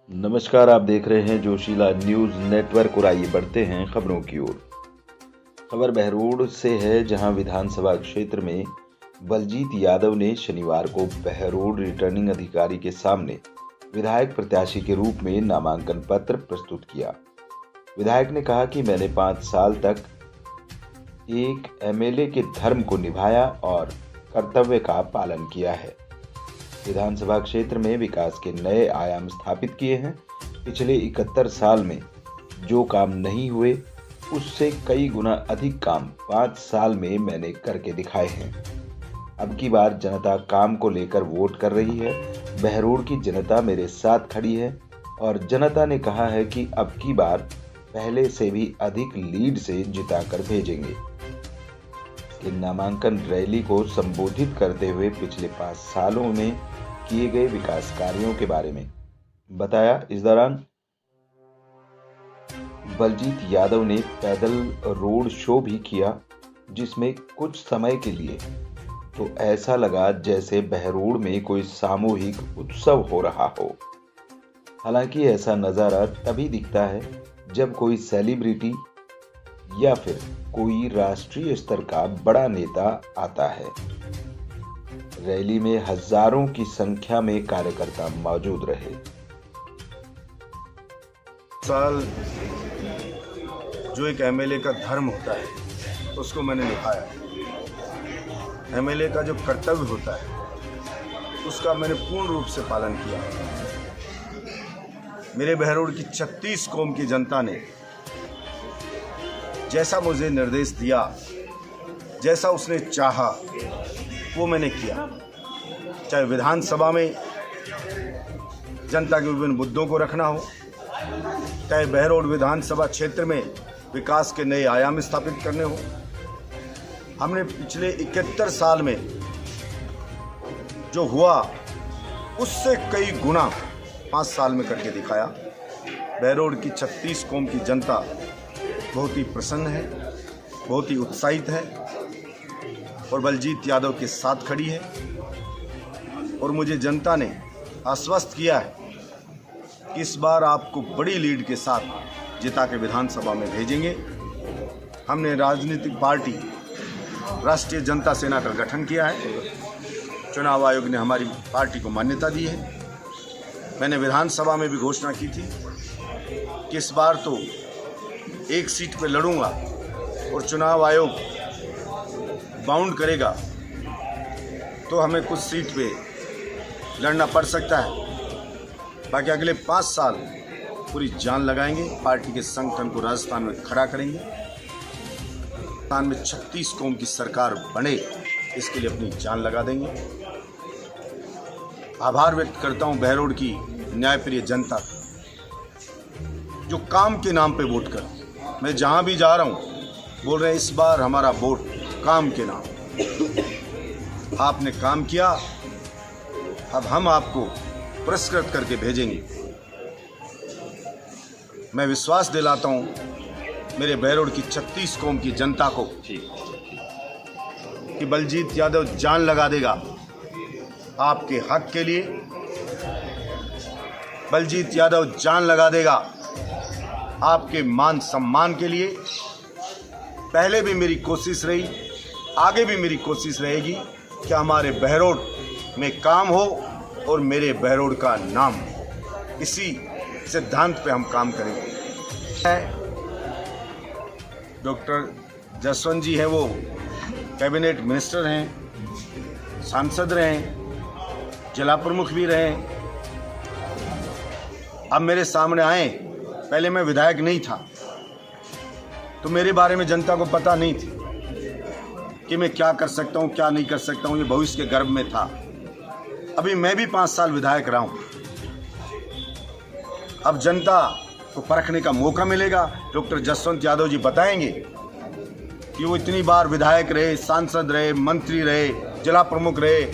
नमस्कार, आप देख रहे हैं जोशीला न्यूज नेटवर्क और आइए बढ़ते हैं खबरों की ओर। खबर बहरोड से है, जहां विधानसभा क्षेत्र में बलजीत यादव ने शनिवार को बहरोड रिटर्निंग अधिकारी के सामने विधायक प्रत्याशी के रूप में नामांकन पत्र प्रस्तुत किया। विधायक ने कहा कि मैंने 5 साल तक एक एमएलए के धर्म को निभाया और कर्तव्य का पालन किया है। विधानसभा क्षेत्र में विकास के नए आयाम स्थापित किए हैं। पिछले 71 साल में जो काम नहीं हुए, उससे कई गुना अधिक काम 5 साल में मैंने करके दिखाए हैं। अब की बार जनता काम को लेकर वोट कर रही है। बहरोड की जनता मेरे साथ खड़ी है और जनता ने कहा है कि अब की बार पहले से भी अधिक लीड से जिताकर भेजेंगे। इन नामांकन रैली को संबोधित करते हुए पिछले 5 सालों में किए गए विकास कार्यों के बारे में बताया। इस दौरान बलजीत यादव ने पैदल रोड शो भी किया, जिसमें कुछ समय के लिए तो ऐसा लगा जैसे बहरोड में कोई सामूहिक उत्सव हो रहा हो। हालांकि ऐसा नज़ारा तभी दिखता है जब कोई सेलिब्रिटी या फिर कोई राष्ट्रीय स्तर का बड़ा नेता आता है। रैली में हजारों की संख्या में कार्यकर्ता मौजूद रहे। साल जो एक एमएलए का धर्म होता है उसको मैंने निभाया। एमएलए का जो कर्तव्य होता है उसका मैंने पूर्ण रूप से पालन किया। मेरे बहरोड की 36 कौम की जनता ने जैसा मुझे निर्देश दिया, जैसा उसने चाहा, वो मैंने किया। चाहे विधानसभा में जनता के विभिन्न मुद्दों को रखना हो, चाहे बहरोड विधानसभा क्षेत्र में विकास के नए आयाम स्थापित करने हो। हमने पिछले 71 साल में जो हुआ उससे कई गुना 5 साल में करके दिखाया। बहरोड की 36 कौम की जनता बहुत ही प्रसन्न है, बहुत ही उत्साहित है और बलजीत यादव के साथ खड़ी है। और मुझे जनता ने आश्वस्त किया है कि इस बार आपको बड़ी लीड के साथ जिता के विधानसभा में भेजेंगे। हमने राजनीतिक पार्टी राष्ट्रीय जनता सेना का गठन किया है। चुनाव आयोग ने हमारी पार्टी को मान्यता दी है। मैंने विधानसभा में भी घोषणा की थी कि इस बार तो एक सीट पे लड़ूंगा और चुनाव आयोग बाउंड करेगा तो हमें कुछ सीट पे लड़ना पड़ सकता है। बाकी अगले 5 साल पूरी जान लगाएंगे, पार्टी के संगठन को राजस्थान में खड़ा करेंगे। राजस्थान में 36 कौम की सरकार बने, इसके लिए अपनी जान लगा देंगे। आभार व्यक्त करता हूं बहरोड की न्यायप्रिय जनता, जो काम के नाम पे वोट कर। मैं जहां भी जा रहा हूं बोल रहे हैं इस बार हमारा वोट काम के नाम। आपने काम किया, अब हम आपको पुरस्कृत करके भेजेंगे। मैं विश्वास दिलाता हूं मेरे बहरोड की 36 कौम की जनता को कि बलजीत यादव जान लगा देगा आपके हक के लिए। बलजीत यादव जान लगा देगा आपके मान सम्मान के लिए। पहले भी मेरी कोशिश रही, आगे भी मेरी कोशिश रहेगी कि हमारे बहरोड में काम हो और मेरे बहरोड का नाम। इसी सिद्धांत पे हम काम करेंगे। डॉक्टर जसवंत जी हैं, वो कैबिनेट मिनिस्टर हैं, सांसद रहे, जिला प्रमुख भी रहे। अब मेरे सामने आए। पहले मैं विधायक नहीं था तो मेरे बारे में जनता को पता नहीं थी कि मैं क्या कर सकता हूँ, क्या नहीं कर सकता हूँ। ये भविष्य के गर्भ में था। अभी मैं भी 5 साल विधायक रहा हूँ। अब जनता को परखने का मौका मिलेगा। डॉक्टर जसवंत यादव जी बताएंगे कि वो इतनी बार विधायक रहे, सांसद रहे, मंत्री रहे, जिला प्रमुख रहे,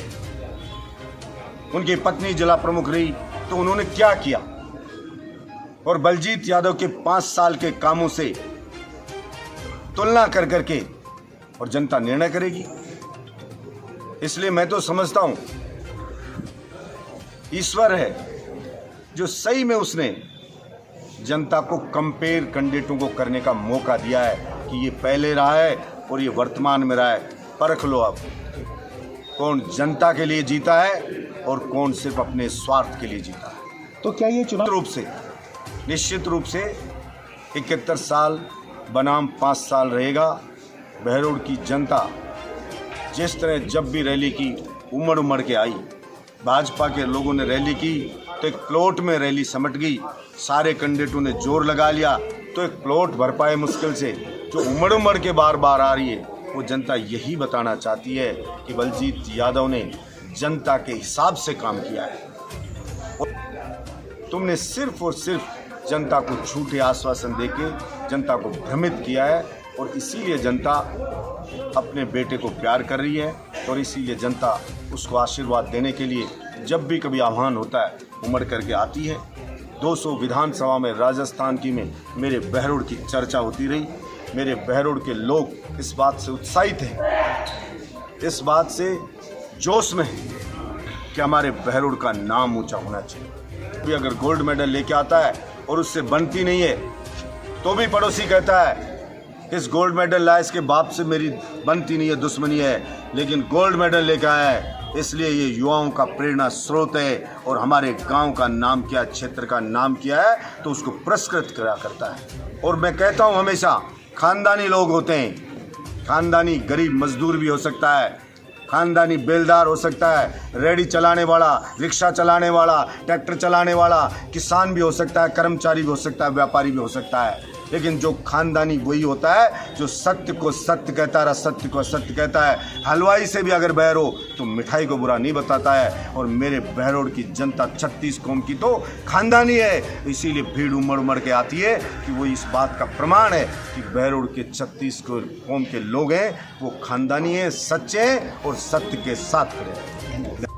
उनकी पत्नी जिला प्रमुख रही, तो उन्होंने क्या किया। और बलजीत यादव के 5 साल के कामों से तुलना कर करके और जनता निर्णय करेगी। इसलिए मैं तो समझता हूं ईश्वर है जो सही में उसने जनता को कंपेयर कैंडिडेटों को करने का मौका दिया है कि ये पहले रहा है और ये वर्तमान में रहा है। परख लो अब कौन जनता के लिए जीता है और कौन सिर्फ अपने स्वार्थ के लिए जीता है। तो क्या ये चुनाव निश्चित रूप से 71 साल बनाम 5 साल रहेगा। बहरोड की जनता जिस तरह जब भी रैली की उमड़ उमड़ के आई, भाजपा के लोगों ने रैली की तो एक प्लॉट में रैली समट गई, सारे कैंडिडेटों ने जोर लगा लिया तो एक प्लॉट भर पाए मुश्किल से। जो उमड़ उमड़ के बार बार आ रही है वो जनता यही बताना चाहती है कि बलजीत यादव ने जनता के हिसाब से काम किया है। तुमने सिर्फ और सिर्फ जनता को झूठे आश्वासन देके जनता को भ्रमित किया है और इसीलिए जनता अपने बेटे को प्यार कर रही है और इसीलिए जनता उसको आशीर्वाद देने के लिए जब भी कभी आह्वान होता है उमड़ करके आती है। 200 विधानसभा में राजस्थान की में मेरे बहरोड की चर्चा होती रही। मेरे बहरोड के लोग इस बात से उत्साहित हैं, इस बात से जोश में हैं कि हमारे बहरोड का नाम ऊंचा होना चाहिए। भी अगर गोल्ड मेडल लेके आता है और उससे बनती नहीं है तो भी पड़ोसी कहता है इस गोल्ड मेडल लाया, इसके बाप से मेरी बनती नहीं है, दुश्मनी है, लेकिन गोल्ड मेडल लेकर आया है इसलिए ये युवाओं का प्रेरणा स्रोत है और हमारे गांव का नाम किया, क्षेत्र का नाम किया है तो उसको पुरस्कृत करा करता है। और मैं कहता हूँ हमेशा खानदानी लोग होते हैं, खानदानी गरीब मजदूर भी हो सकता है, खानदानी बेलदार हो सकता है, रेडी चलाने वाला, रिक्शा चलाने वाला, ट्रैक्टर चलाने वाला, किसान भी हो सकता है, कर्मचारी भी हो सकता है, व्यापारी भी हो सकता है, लेकिन जो खानदानी वही होता है जो सत्य को सत्य कहता है, सत्य को सत्य कहता है। हलवाई से भी अगर बैर हो तो मिठाई को बुरा नहीं बताता है। और मेरे बहरोड की जनता 36 कौम की तो खानदानी है, इसीलिए भीड़ उमड़ उमड़ के आती है कि वो इस बात का प्रमाण है कि बहरोड के 36 कौम के लोग हैं वो खानदानी हैं, सच्चे हैं और सत्य के साथ खड़े हैं।